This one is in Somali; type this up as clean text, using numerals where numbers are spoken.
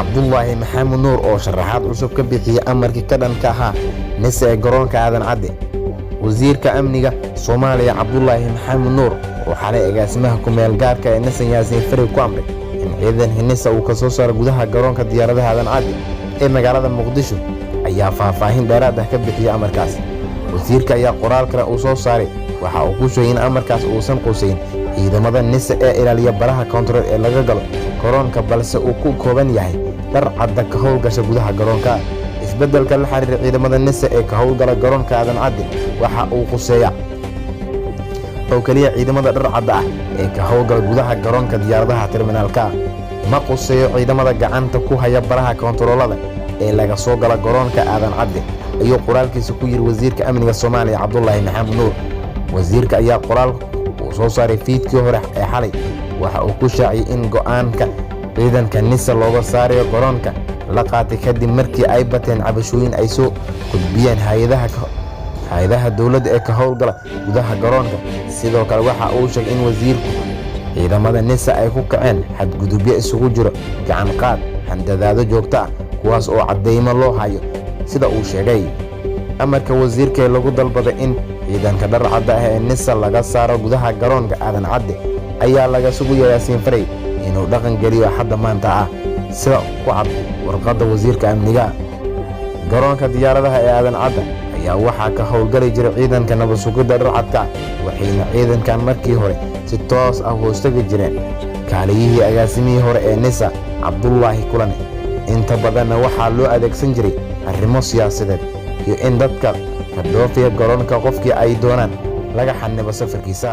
Cabdullaahi Maxamed Nuur oo sharaxaad cusub ka bixiyay amarkii ka dhanka ahaa nise ee garoonka Aadan Cadde. Wasiirka Amniga Soomaaliya Cabdullaahi Maxamed Nuur oo xalay agaasimaha ku meel gaarka ee Nise Yaasiin Fari ku amray in ciidanka nise uu ka soo saaro gudaha garoonka diyaaradaha Aadan Cadde ee magaalada Muqdisho ayaa faahfaahin dheeraad ah ka bixiyay amarkaas. Wasiirka ayaa qoraal kale uu soo saaray waxa uu ku sheegay in amarkaas uusan quusayn ciidamada nise ee ilaaliya baraha koontarool ee laga galo garoonka, balse uu ku kooban yahay dhar cadda ka howlgasha gudaha garoonka. Isbeddelka la xiriira ciidamada nise ee ka howlgala garoonka Aadan Cadde waxa uu quseeyaa oo kaliya ciidamada dhar cadda ah ee ka howlgala gudaha garoonka diyaaradaha terminaalka. Ma quseeyo ciidamada gacanta ku haya baraha koontaroolada ee laga soo gala garoonka Aadan Cadde, ayuu qoraalkiisa ku yiri Wasiirka Amniga Soomaaliya Cabdullaahi Maxamed Nuur. Wasiirka ayaa qoraal uu soo saaray fiidkii hore ee xalay waxa uu ku shaaciyay in go'aanka ciidanka nise looga saarayo garoonka la qaatay kadib markii ay bateen cabashooyin ay soo gudbiyeen hay'adaha dowladda ee ka howlgala gudaha garoonka. Sidoo kale waxa uu sheegay in wasiirku ciidamada nise ay ku kaceen xadgudubyo isugu jiro gacan qaad, handadaado joogto ah, kuwaas oo caddeymo loo hayo. Sida uu sheegay, amarka wasiirka ee lagu dalbaday in ciidanka dhar cadda ah ee nise laga saaro gudaha garoonka Aadan Cadde ayaa laga sugaya Yaasiin Fari inuu dhaqan geliyo hadda maanta ah, sida ku cad warqadda wasiirka amniga. Garoonka diyaaradaha ee Aadan Cadde ayaa waxaa ka howlgali jiray ciidanka nabad sugidda dhar cadka, waxayna ciidankan markii hore si toos ah hoostagi jireen kaaliyihii agaasimihii hore ee nise Cabdullaahi Kulane. Inta badanna waxaa loo adeegsan jiray arrimo siyaasadeed iyo in dadka ka dhoofiya garoonka qofkii ay doonaan laga xanibo safarkiisa.